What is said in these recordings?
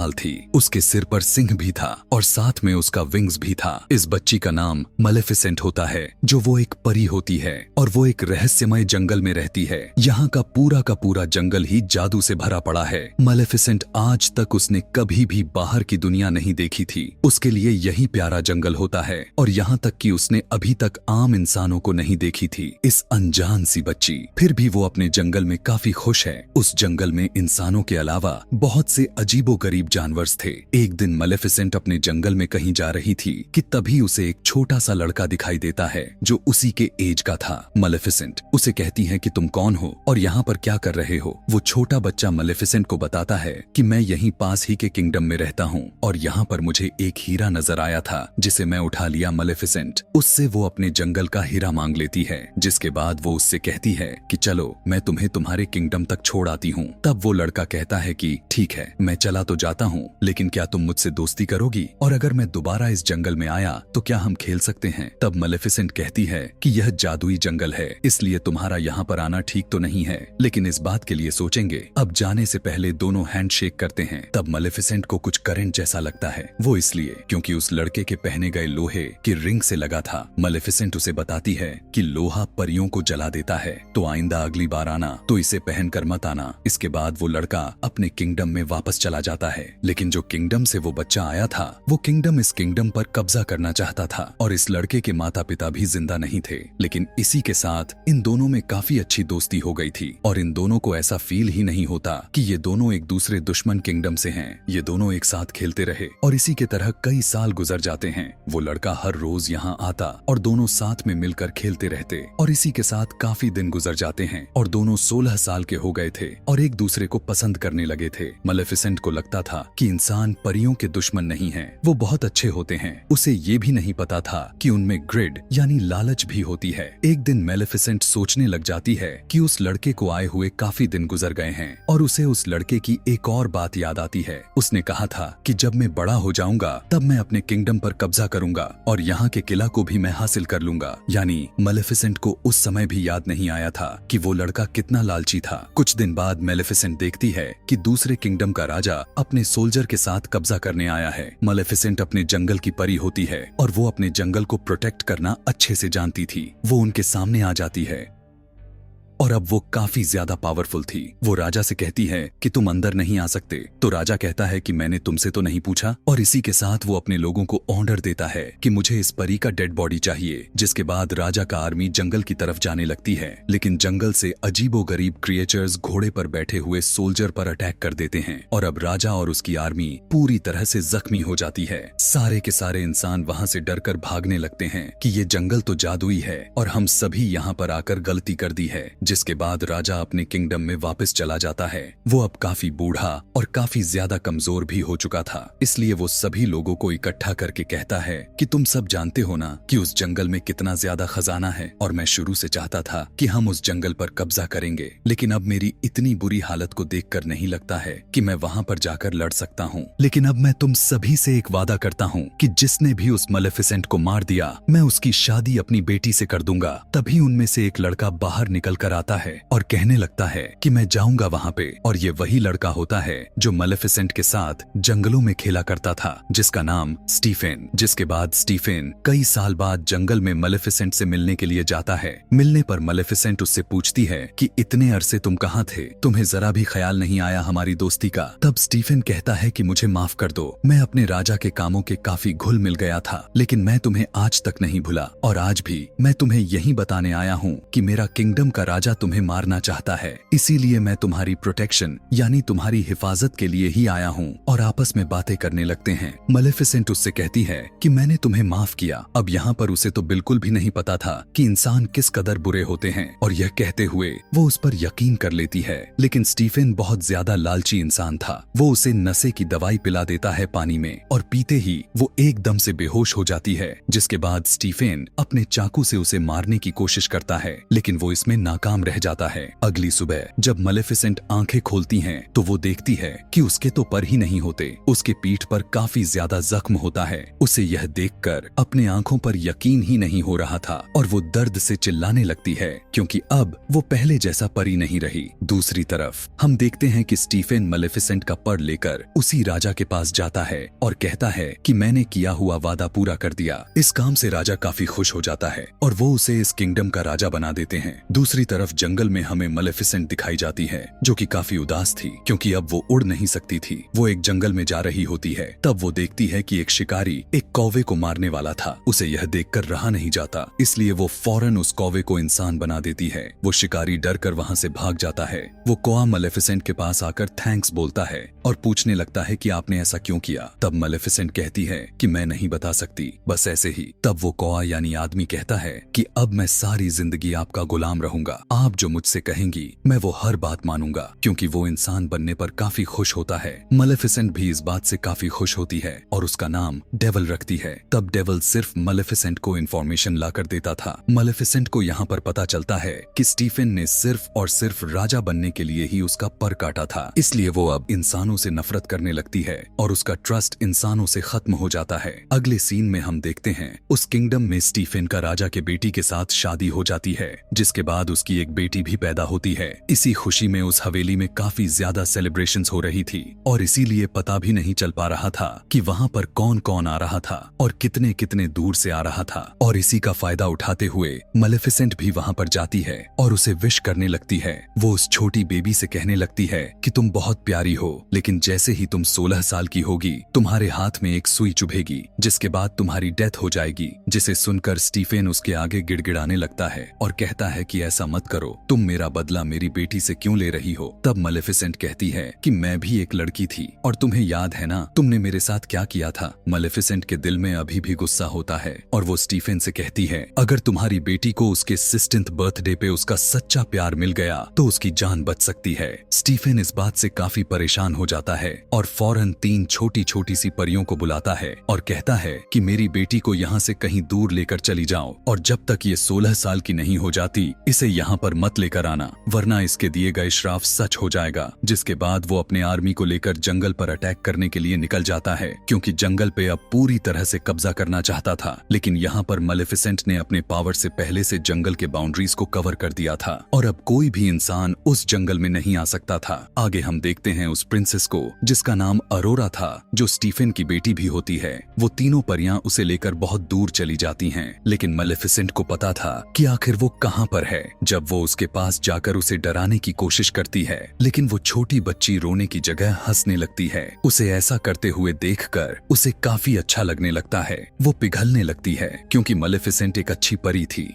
थी। उसके सिर पर सिंह भी था और साथ में उसका विंग्स भी था। इस बच्ची का नाम मलेफिसेंट होता है, जो वो एक परी होती है और वो एक रहस्यमय जंगल में रहती है। यहाँ का पूरा जंगल ही जादू से भरा पड़ा है। मलेफिसेंट आज तक उसने कभी भी बाहर की दुनिया नहीं देखी थी। उसके लिए यही प्यारा जंगल होता है और यहाँ तक कि उसने अभी तक आम इंसानों को नहीं देखी थी। इस अनजान सी बच्ची फिर भी वो अपने जंगल में काफी खुश है। उस जंगल में इंसानों के अलावा बहुत से अजीबोगरीब जानवर थे। एक दिन मलेफिसेंट अपने जंगल में कहीं जा रही थी कि तभी उसे एक छोटा सा लड़का दिखाई देता है जो उसी के एज का था। मलेफिसेंट उसे कहती है कि तुम कौन हो और यहाँ पर क्या कर रहे हो। वो छोटा बच्चा मलेफिसेंट को बताता है कि मैं यहीं पास ही के किंगडम में रहता हूँ और यहाँ पर मुझे एक हीरा नजर आया था जिसे मैं उठा लिया। मलेफिसेंट उससे वो अपने जंगल का हीरा मांग लेती है, जिसके बाद वो उससे कहती है कि चलो मैं तुम्हें तुम्हारे किंगडम तक छोड़ आती हूँ। तब वो लड़का कहता है कि ठीक है, मैं चला तो जाता हूँ, लेकिन क्या तुम मुझसे दोस्ती करोगी? और अगर मैं दोबारा इस जंगल में आया तो क्या हम खेल सकते हैं? तब मलेफिसेंट कहती है कि यह जादुई जंगल है, इसलिए तुम्हारा यहाँ पर आना ठीक तो नहीं है, लेकिन इस बात के लिए सोचेंगे। अब जाने से पहले दोनों हैंडशेक करते हैं। तब मलेफिसेंट को कुछ करंट जैसा लगता है। वो इसलिए क्योंकि उस लड़के के पहने गए लोहे की रिंग से लगा था। मलेफिसेंट उसे बताती है कि लोहा परियों को जला देता है, तो आइंदा अगली बार आना तो इसे पहनकर मत आना। इसके बाद वो लड़का अपने किंगडम में वापस चला जाता है, लेकिन जो किंगडम से वो बच्चा आया था वो किंगडम इस किंगडम पर कब्जा करना चाहता था और इस लड़के के माता पिता भी जिंदा नहीं थे। लेकिन इसी के साथ इन दोनों में काफी अच्छी दोस्ती हो गई थी और इन दोनों को ऐसा फील ही नहीं होता कि ये दोनों एक दूसरे दुश्मन किंगडम से हैं। ये दोनों एक साथ खेलते रहे और इसी के तरह कई साल गुजर जाते हैं। वो लड़का हर रोज यहाँ आता और दोनों साथ में मिलकर खेलते रहते और इसी के साथ काफी दिन गुजर जाते हैं और दोनों 16 साल के हो गए थे और एक दूसरे को पसंद करने लगे थे। मलेफिसेंट को लगता था कि इंसान परियों के दुश्मन नहीं हैं, वो बहुत अच्छे होते हैं। उसे ये भी नहीं पता था कि उनमें ग्रिड यानी लालच भी होती है। एक दिन मेलेफिसेंट सोचने लग जाती है कि उस लड़के को आए हुए काफी दिन गुजर गए हैं और उसे उस लड़के की एक और बात याद आती है। उसने कहा था कि जब मैं बड़ा हो जाऊंगा तब मैं अपने किंगडम पर कब्जा करूंगा और यहाँ के किला को भी मैं हासिल कर लूंगा। यानी मेलेफिसेंट को उस समय भी याद नहीं आया था कि वो लड़का कितना लालची था। कुछ दिन बाद मेलेफिसेंट देखती है कि दूसरे किंगडम का राजा अपने सोल्जर के साथ कब्जा करने आया है। मेलेफिसेंट अपने जंगल की परी होती है और वो अपने जंगल को प्रोटेक्ट करना अच्छे से जानती थी। वो उनके सामने आ जाती है और अब वो काफी ज्यादा पावरफुल थी। वो राजा से कहती है कि तुम अंदर नहीं आ सकते, तो राजा कहता है कि मैंने तुमसे तो नहीं पूछा। और इसी के साथ वो अपने लोगों को ऑर्डर देता है कि मुझे इस परी का डेड बॉडी चाहिए। जिसके बाद राजा का आर्मी जंगल की तरफ जाने लगती है, लेकिन जंगल से अजीबोगरीब क्रिएचर्स घोड़े पर बैठे हुए सोल्जर पर अटैक कर देते हैं और अब राजा और उसकी आर्मी पूरी तरह से जख्मी हो जाती है। सारे के सारे इंसान वहाँ से डरकर भागने लगते हैं कि ये जंगल तो जादुई है और हम सभी यहाँ पर आकर गलती कर दी है। जिसके बाद राजा अपने किंगडम में वापस चला जाता है। वो अब काफी बूढ़ा और काफी ज्यादा कमजोर भी हो चुका था, इसलिए वो सभी लोगों को इकट्ठा करके कहता है कि तुम सब जानते हो ना कि उस जंगल में कितना ज्यादा खजाना है और मैं शुरू से चाहता था कि हम उस जंगल पर कब्जा करेंगे, लेकिन अब मेरी इतनी बुरी हालत को देखकर नहीं लगता है कि मैं वहाँ पर जाकर लड़ सकता हूँ। लेकिन अब मैं तुम सभी से एक वादा करता हूँ कि जिसने भी उस मेलेफिसेंट को मार दिया मैं उसकी शादी अपनी बेटी से कर दूंगा। तभी उनमें से एक लड़का बाहर निकल कर आता है और कहने लगता है कि मैं जाऊंगा वहाँ पे, और ये वही लड़का होता है जो मेलेफिसेंट के साथ जंगलों में खेला करता था, जिसका नाम स्टीफेन। जिसके बाद स्टीफेन कई साल बाद जंगल में मेलेफिसेंट से मिलने के लिए जाता है। मिलने पर मेलेफिसेंट उससे पूछती है कि इतने अरसे तुम कहाँ थे, तुम्हें जरा भी ख्याल नहीं आया हमारी दोस्ती का। तब स्टीफेन कहता है कि मुझे माफ कर दो, मैं अपने राजा के कामों के काफी घुल मिल गया था, लेकिन मैं तुम्हें आज तक नहीं भूला और आज भी मैं तुम्हें यही बताने आया हूँ कि मेरा किंगडम का राजा तुम्हें मारना चाहता है, इसीलिए मैं तुम्हारी प्रोटेक्शन यानी तुम्हारी हिफाजत के लिए ही आया हूँ। और आपस में बातें करने लगते हैं। मेलेफिसेंट उससे कहती है कि मैंने तुम्हें माफ किया। अब यहाँ पर उसे तो बिल्कुल भी नहीं पता था कि इंसान किस कदर बुरे होते हैं और यह कहते हुए वो उस पर यकीन कर लेती है। लेकिन स्टीफेन बहुत ज्यादा लालची इंसान था। वो उसे नशे की दवाई पिला देता है पानी में और पीते ही वो एकदम से बेहोश हो जाती है। जिसके बाद स्टीफेन अपने चाकू से उसे मारने की कोशिश करता है, लेकिन वो इसमें नाकाम नाकाम रह जाता है। अगली सुबह जब मलेफिसेंट आंखें खोलती हैं तो वो देखती है कि उसके तो पर ही नहीं होते, उसके पीठ पर काफी ज्यादा जख्म होता है। उसे यह देखकर अपने आंखों पर यकीन ही नहीं हो रहा था और वो दर्द से चिल्लाने लगती है क्योंकि अब वो पहले जैसा परी नहीं रही। दूसरी तरफ हम देखते हैं कि स्टीफेन मलेफिसेंट का पर लेकर उसी राजा के पास जाता है और कहता है कि मैंने किया हुआ वादा पूरा कर दिया। इस काम से राजा काफी खुश हो जाता है और वो उसे इस किंगडम का राजा बना देते हैं। दूसरी तरफ जंगल में हमें मलेफिसेंट दिखाई जाती है जो कि काफी उदास थी क्योंकि अब वो उड़ नहीं सकती थी। वो एक जंगल में जा रही होती है, तब वो देखती है कि एक शिकारी एक कौवे को मारने वाला था। उसे यह देखकर रहा नहीं जाता, इसलिए वो फौरन उस कौवे को इंसान बना देती है। वो शिकारी डर कर वहाँ से भाग जाता है। वो कौवा मलेफिसेंट के पास आकर थैंक्स बोलता है और पूछने लगता है कि आपने ऐसा क्यों किया। तब मलेफिसेंट कहती है कि मैं नहीं बता सकती, बस ऐसे ही। तब वो कौवा यानी आदमी कहता है कि अब मैं सारी जिंदगी आपका गुलाम रहूंगा, आप जो मुझसे कहेंगी मैं वो हर बात मानूंगा, क्योंकि वो इंसान बनने पर काफी खुश होता है। मलेफिसेंट भी इस बात से काफी खुश होती है और उसका नाम डेविल रखती है। तब डेविल सिर्फ मलेफिसेंट को इन्फॉर्मेशन लाकर देता था। मलेफिसेंट को यहाँ पर पता चलता है कि स्टीफेन ने सिर्फ और सिर्फ राजा बनने के लिए ही उसका पर काटा था, इसलिए वो अब इंसानों से नफरत करने लगती है और उसका ट्रस्ट इंसानों से खत्म हो जाता है। अगले सीन में हम देखते हैं उस किंगडम में स्टीफेन का राजा के बेटी के साथ शादी हो जाती है, जिसके बाद उसकी एक बेटी भी पैदा होती है। इसी खुशी में उस हवेली में काफी ज्यादा सेलिब्रेशंस हो रही थी और इसीलिए पता भी नहीं चल पा रहा था कि वहाँ पर कौन कौन आ रहा था और कितने कितने दूर से आ रहा था। और इसी का फायदा उठाते हुए मलेफिसेंट भी वहाँ पर जाती है और उसे विश करने लगती है। वो उस छोटी बेबी से कहने लगती है कि तुम बहुत प्यारी हो, लेकिन जैसे ही तुम 16 साल की होगी तुम्हारे हाथ में एक सुई चुभेगी, जिसके बाद तुम्हारी डेथ हो जाएगी। जिसे सुनकर स्टीफेन उसके आगे गिड़गिड़ाने लगता है और कहता है कि ऐसा मत करो, तुम मेरा बदला मेरी बेटी से क्यों ले रही हो। तब मलेफिसेंट कहती है कि मैं भी एक लड़की थी और तुम्हें याद है ना तुमने मेरे साथ क्या किया था। मलेफिसेंट के दिल में अभी भी गुस्सा होता है और वो स्टीफेन से कहती है अगर तुम्हारी बेटी को उसके 16th बर्थडे पे उसका सच्चा प्यार मिल गया तो उसकी जान बच सकती है। स्टीफेन इस बात से काफी परेशान हो जाता है और फौरन 3 छोटी छोटी सी परियों को बुलाता है और कहता है कि मेरी बेटी को यहाँ से कहीं दूर लेकर चली जाओ और जब तक ये 16 साल की नहीं हो जाती इसे यहाँ पर मत लेकर आना, वरना इसके दिए गए श्राप सच हो जाएगा। जिसके बाद वो अपने आर्मी को लेकर जंगल पर अटैक करने के लिए निकल जाता है क्योंकि जंगल पे अब पूरी तरह से कब्जा करना चाहता था। लेकिन यहाँ पर मलेफिसेंट ने अपने पावर से पहले से जंगल के बाउंड्रीज को कवर कर दिया था और अब कोई भी इंसान उस जंगल में नहीं आ सकता था। आगे हम देखते हैं उस प्रिंसेस को जिसका नाम अरोरा था, जो स्टीफेन की बेटी भी होती है। वो तीनों परियां उसे लेकर बहुत दूर चली जाती हैं, लेकिन मलेफिसेंट को पता था कि आखिर वो कहाँ पर है। जब वो उसके पास जाकर उसे डराने की कोशिश करती है, लेकिन वो छोटी बच्ची रोने की जगह हंसने लगती है। उसे ऐसा करते हुए देखकर उसे काफी अच्छा लगने लगता है। वो पिघलने लगती है क्योंकि मलेफिसेंट एक अच्छी परी थी।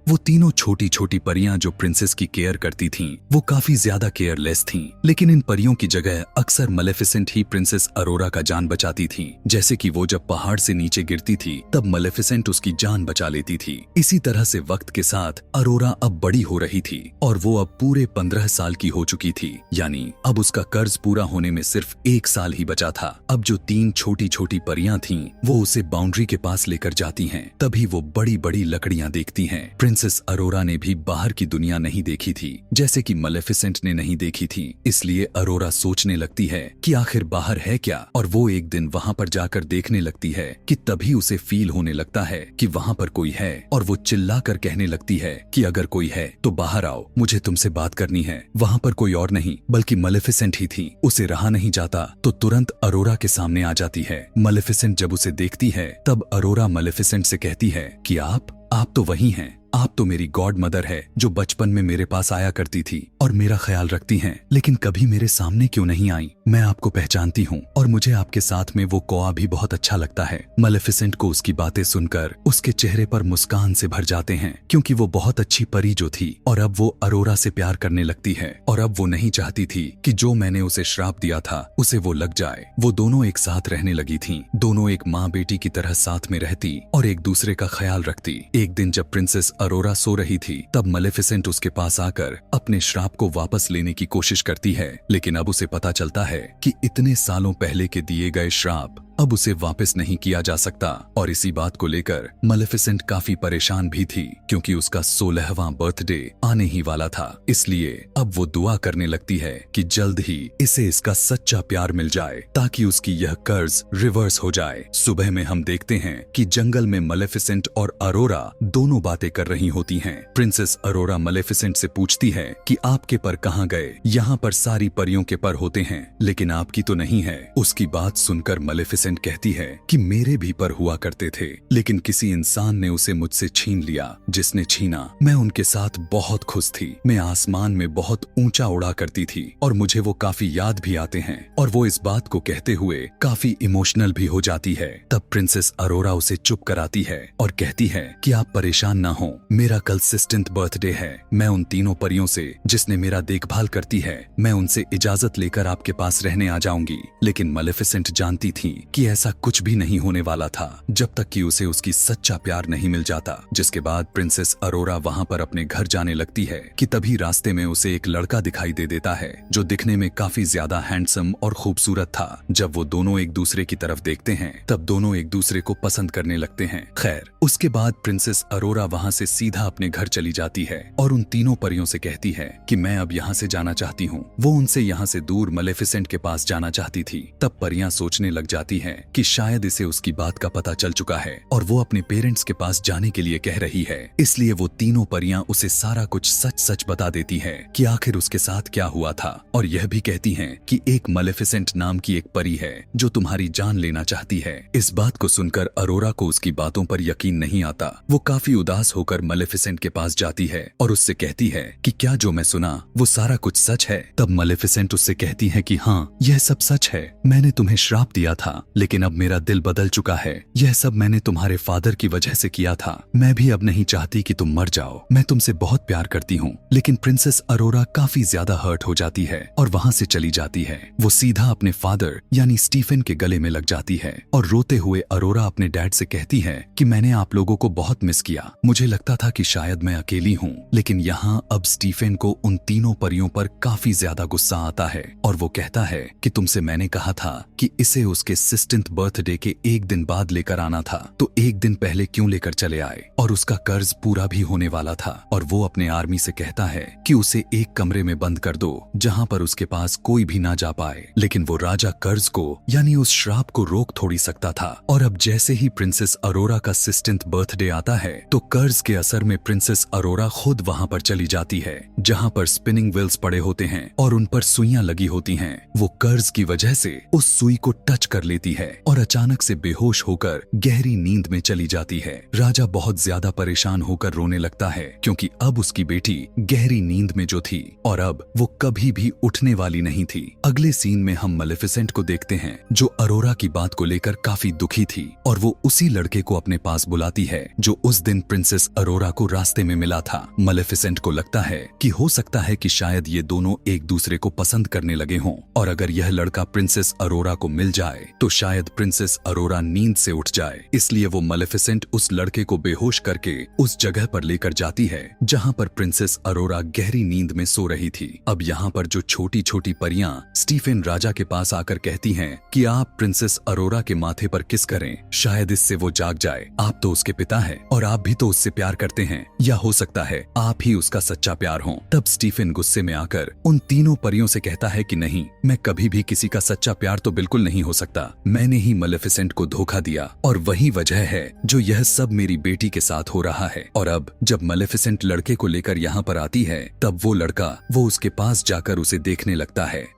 वो तीनों छोटी छोटी परियां जो प्रिंसेस की केयर करती थीं, वो काफी ज्यादा केयरलेस थीं, लेकिन इन परियों की जगह अक्सर मलेफिसेंट ही प्रिंसेस अरोरा का जान बचाती थीं। जैसे कि वो जब पहाड़ से नीचे गिरती थी तब मलेफिसेंट उसकी जान बचा लेती थी। इसी तरह से वक्त के साथ अरोरा अब बड़ी हो रही थी और वो अब पूरे 15 साल की हो चुकी थी, यानी अब उसका कर्ज पूरा होने में सिर्फ 1 साल ही बचा था। अब जो 3 छोटी छोटी परियां थीं, वो उसे बाउंड्री के पास लेकर जाती हैं। तभी वो बड़ी बड़ी लकड़ियां देखती हैं। प्रिंसेस अरोरा ने भी बाहर की दुनिया नहीं देखी थी, जैसे कि मलेफिसेंट ने नहीं देखी थी, इसलिए अरोरा सोचने लगती है कि आखिर बाहर है क्या। और वो एक दिन वहाँ पर जाकर देखने लगती है कि तभी उसे फील होने लगता है कि वहाँ पर कोई है और वो चिल्लाकर कहने लगती है कि अगर कोई है तो बाहर आओ, मुझे तुमसे बात करनी है। वहाँ पर कोई और नहीं बल्कि मलेफिसेंट ही थी। उसे रहा नहीं जाता तो तुरंत अरोरा के सामने आ जाती है। मलेफिसेंट जब उसे देखती है तब अरोरा मलेफिसेंट से कहती है कि आप तो वही हैं, आप तो मेरी गॉड मदर है जो बचपन में मेरे पास आया करती थी और मेरा ख्याल रखती हैं, लेकिन कभी मेरे सामने क्यों नहीं आई। मैं आपको पहचानती हूँ और मुझे आपके साथ में वो कौवा भी बहुत अच्छा लगता है। मलेफिसेंट को उसकी बातें सुनकर उसके चेहरे पर मुस्कान से भर जाते हैं क्योंकि वो बहुत अच्छी परी जो थी और अब वो अरोरा से प्यार करने लगती है और अब वो नहीं चाहती थी कि जो मैंने उसे श्राप दिया था उसे वो लग जाए। वो दोनों एक साथ रहने लगी थी, दोनों एक माँ बेटी की तरह साथ में रहती और एक दूसरे का ख्याल रखती। एक दिन जब प्रिंसेस अरोरा सो रही थी तब मलेफिसेंट उसके पास आकर अपने श्राप को वापस लेने की कोशिश करती है, लेकिन अब उसे पता चलता है कि इतने सालों पहले के दिए गए श्राप अब उसे वापस नहीं किया जा सकता। और इसी बात को लेकर मलेफिसेंट काफी परेशान भी थी, क्योंकि उसका 16वां बर्थडे आने ही वाला था। इसलिए अब वो दुआ करने लगती है कि जल्द ही इसे इसका सच्चा प्यार मिल जाए, ताकि उसकी यह कर्ज रिवर्स हो जाए। सुबह में हम देखते हैं कि जंगल में मलेफिसेंट और अरोरा दोनों बातें कर रही होती हैं। प्रिंसेस अरोरा मलेफिसेंट से पूछती है कि आपके पर कहाँ गए? यहाँ पर सारी परियों के पर होते हैं, लेकिन आपकी तो नहीं है। उसकी बात सुनकर मलेफिसेंट कहती है कि मेरे भी पर हुआ करते थे, लेकिन किसी इंसान ने उसे मुझसे छीन लिया। जिसने छीना, मैं उनके साथ बहुत खुश थी। मैं आसमान में बहुत ऊंचा उड़ा करती थी और मुझे वो काफी याद भी आते हैं। और वो इस बात को कहते हुए काफी इमोशनल भी हो जाती है। तब प्रिंसेस अरोरा उसे चुप कराती है और कहती है कि आप परेशान ना हो, मेरा कल 16th बर्थडे है। मैं उन तीनों परियों से जिसने मेरा देखभाल करती है, मैं उनसे इजाजत लेकर आपके पास रहने आ जाऊंगी। लेकिन मलेफिसेंट जानती थी कि ऐसा कुछ भी नहीं होने वाला था, जब तक कि उसे उसकी सच्चा प्यार नहीं मिल जाता। जिसके बाद प्रिंसेस अरोरा वहाँ पर अपने घर जाने लगती है कि तभी रास्ते में उसे एक लड़का दिखाई दे देता है, जो दिखने में काफी ज्यादा हैंडसम और खूबसूरत था। जब वो दोनों एक दूसरे की तरफ देखते हैं, तब दोनों एक दूसरे को पसंद करने लगते हैं। खैर, उसके बाद प्रिंसेस अरोरा वहाँ से सीधा अपने घर चली जाती है और उन तीनों परियों से कहती है कि मैं अब यहाँ से जाना चाहती हूँ। वो उनसे यहाँ से दूर मलेफिसेंट के पास जाना चाहती थी। तब परियां सोचने लग जाती हैं कि शायद इसे उसकी बात का पता चल चुका है और वो अपने पेरेंट्स के पास जाने के लिए कह रही है। इसलिए वो तीनों परियां उसे सारा कुछ सच सच बता देती है कि आखिर उसके साथ क्या हुआ था। और यह भी कहती हैं कि एक मलेफिसेंट नाम की एक परी है जो तुम्हारी जान लेना चाहती है। इस बात को सुनकर अरोरा को उसकी बातों पर यकीन नहीं आता। वो काफी उदास होकर मलेफिसेंट के पास जाती है और उससे कहती है कि क्या जो मैं सुना वो सारा कुछ सच है? तब मलेफिसेंट उससे कहती है कि हाँ, यह सब सच है। मैंने तुम्हें श्राप दिया था, लेकिन अब मेरा दिल बदल चुका है। यह सब मैंने तुम्हारे फादर की वजह से किया था। मैं भी अब नहीं चाहती कि तुम मर जाओ। मैं तुमसे बहुत प्यार करती हूँ। लेकिन प्रिंसेस अरोरा काफी ज्यादा हर्ट हो जाती है और वहाँ से चली जाती है। वो सीधा अपने फादर यानी स्टीफन के गले में लग जाती है और रोते हुए अरोरा अपने डैड से कहती है कि मैंने आप लोगों को बहुत मिस किया। मुझे लगता था कि शायद मैं अकेली हूँ, लेकिन यहाँ अब स्टीफन को उन तीनों परियों पर काफी ज्यादा गुस्सा आता है और वो कहता है कि तुमसे मैंने कहा था कि इसे उसके 16th बर्थडे के एक दिन बाद लेकर आना था, तो एक दिन पहले क्यों लेकर चले आए? और उसका कर्ज पूरा भी होने वाला था। और वो अपने आर्मी से कहता है कि उसे एक कमरे में बंद कर दो जहाँ पर उसके पास कोई भी ना जा पाए। लेकिन वो राजा कर्ज को यानी उस श्राप को रोक थोड़ी सकता था। और अब जैसे ही प्रिंसेस अरोरा का 16th बर्थडे आता है, तो कर्ज के असर में प्रिंसेस अरोरा खुद वहाँ पर चली जाती है जहाँ पर स्पिनिंग व्हील्स पड़े होते हैं और उन पर सुइयां लगी होती हैं। वो कर्ज की वजह से उस सुई को टच कर लेती है और अचानक से बेहोश होकर गहरी नींद में चली जाती है। राजा बहुत ज्यादा परेशान होकर रोने लगता है, क्योंकि अब उसकी बेटी गहरी नींद में जो थी और अब वो कभी भी उठने वाली नहीं थी। अगले सीन में हम मलेफिसेंट को देखते हैं, जो अरोरा की बात को लेकर काफी दुखी थी और वो उसी लड़के को अपने पास बुलाती है जो उस दिन प्रिंसेस अरोरा को रास्ते में मिला था। मलेफिसेंट को लगता है कि हो सकता है कि शायद ये दोनों एक दूसरे को पसंद करने लगे हों, और अगर यह लड़का प्रिंसेस अरोरा को मिल जाए तो शायद प्रिंसेस अरोरा नींद से उठ जाए। इसलिए वो मलेफिसेंट उस लड़के को बेहोश करके उस जगह पर लेकर जाती है जहाँ पर प्रिंसेस अरोरा गहरी नींद में सो रही थी। अब यहाँ पर जो छोटी छोटी परियां स्टीफन राजा के पास आकर कहती हैं कि आप प्रिंसेस अरोरा के माथे पर किस करें, शायद इससे वो जाग जाए। आप तो उसके पिता हैं और आप भी तो उससे प्यार करते हैं, या हो सकता है आप ही उसका सच्चा प्यार हो। तब स्टीफन गुस्से में आकर उन तीनों परियों से कहता है कि नहीं, मैं कभी भी किसी का सच्चा प्यार तो बिल्कुल नहीं हो सकता। मैंने ही मलेफिसेंट को धोखा दिया और वही वजह है जो यह सब मेरी बेटी के साथ हो रहा है। और अब जब मलेफिसेंट लड़के को लेकर यहाँ पर आती है, तब वो लड़का वो उसके पास जाकर उसे देखने लगता है।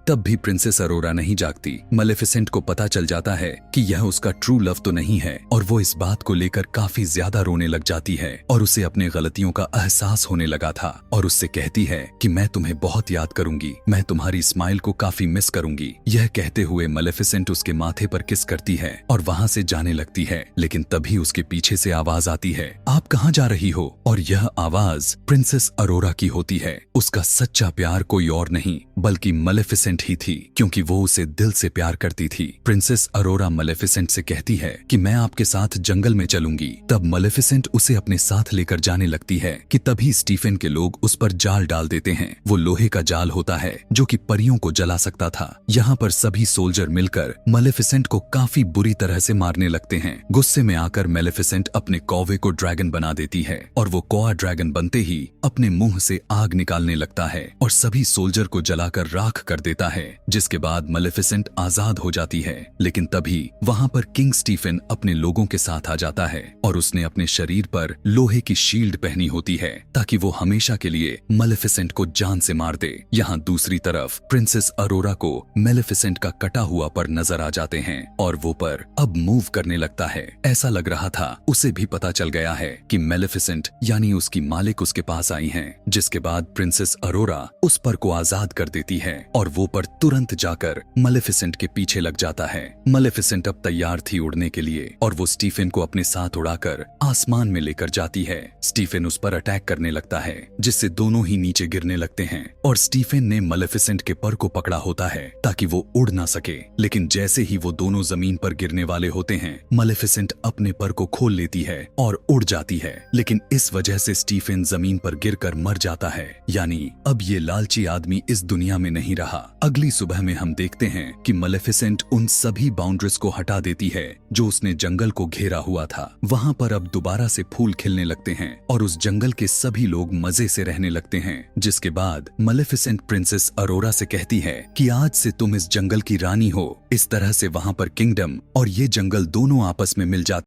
तब भी प्रिंसेस अरोरा नहीं जागती। मलेफिसेंट को पता चल जाता है कि यह उसका ट्रू लव तो नहीं है और वो इस बात को लेकर काफी ज्यादा रोने लग जाती है और उसे अपने गलतियों का एहसास होने लगा था और उससे कहती है कि मैं तुम्हें बहुत याद करूंगी, मैं तुम्हारी स्माइल को काफी मिस करूंगी। यह कहते हुए मलेफिसेंट उसके माथे पर किस करती है और वहाँ से जाने लगती है। लेकिन तभी उसके पीछे से आवाज आती है, आप कहाँ जा रही हो? और यह आवाज प्रिंसेस अरोरा की होती है। उसका सच्चा प्यार कोई और नहीं बल्कि मलेफिसेंट मेलेफिसेंट ही थी, क्योंकि वो उसे दिल से प्यार करती थी। प्रिंसेस अरोरा मेलेफिसेंट से कहती है कि मैं आपके साथ जंगल में चलूंगी। तब मेलेफिसेंट उसे अपने साथ लेकर जाने लगती है कि तभी स्टीफेन के लोग उस पर जाल डाल देते हैं। वो लोहे का जाल होता है जो कि परियों को जला सकता था। यहाँ पर सभी सोल्जर मिलकर मेलेफिसेंट को काफी बुरी तरह से मारने लगते हैं। गुस्से में आकर मेलेफिसेंट अपने कौवे को ड्रैगन बना देती है और वो कौवा ड्रैगन बनते ही अपने मुंह से आग निकालने लगता है और सभी सोल्जर को जलाकर राख कर देता है, जिसके बाद मेलेफिसेंट आजाद हो जाती है। लेकिन तभी वहाँ पर किंग स्टीफेन अपने लोगों के साथ आ जाता है और उसने अपने शरीर पर लोहे की शील्ड पहनी होती है ताकि वो हमेशा के लिए मेलेफिसेंट को जान से मार दे। यहाँ दूसरी तरफ प्रिंसेस अरोरा को मेलेफिसेंट का कटा हुआ पर नजर आ जाते हैं और वो पर अब मूव करने लगता है। ऐसा लग रहा था उसे भी पता चल गया है कि मेलेफिसेंट यानी उसकी मालिक उसके पास आई हैं, जिसके बाद प्रिंसेस अरोरा उस पर को आजाद कर देती है और वो पर तुरंत जाकर मेलेफिसेंट के पीछे लग जाता है। मेलेफिसेंट अब तैयार थी उड़ने के लिए और वो स्टीफेन को अपने साथ उड़ाकर आसमान में लेकर जाती है। स्टीफेन उस पर अटैक करने लगता है, जिससे दोनों ही नीचे गिरने लगते हैं और स्टीफेन ने मेलेफिसेंट के पर को पकड़ा होता है ताकि वो उड़ ना सके। लेकिन जैसे ही वो दोनों जमीन पर गिरने वाले होते हैं, मेलेफिसेंट अपने पर को खोल लेती है और उड़ जाती है। लेकिन इस वजह से स्टीफेन जमीन पर गिरकर मर जाता है। यानी अब ये लालची आदमी इस दुनिया में नहीं रहा। अगली सुबह में हम देखते हैं कि मेलेफिसेंट उन सभी बाउंड्रीज को हटा देती है जो उसने जंगल को घेरा हुआ था। वहाँ पर अब दोबारा से फूल खिलने लगते हैं और उस जंगल के सभी लोग मजे से रहने लगते हैं। जिसके बाद मेलेफिसेंट प्रिंसेस अरोरा से कहती है कि आज से तुम इस जंगल की रानी हो। इस तरह से वहाँ पर किंगडम और ये जंगल दोनों आपस में मिल जाते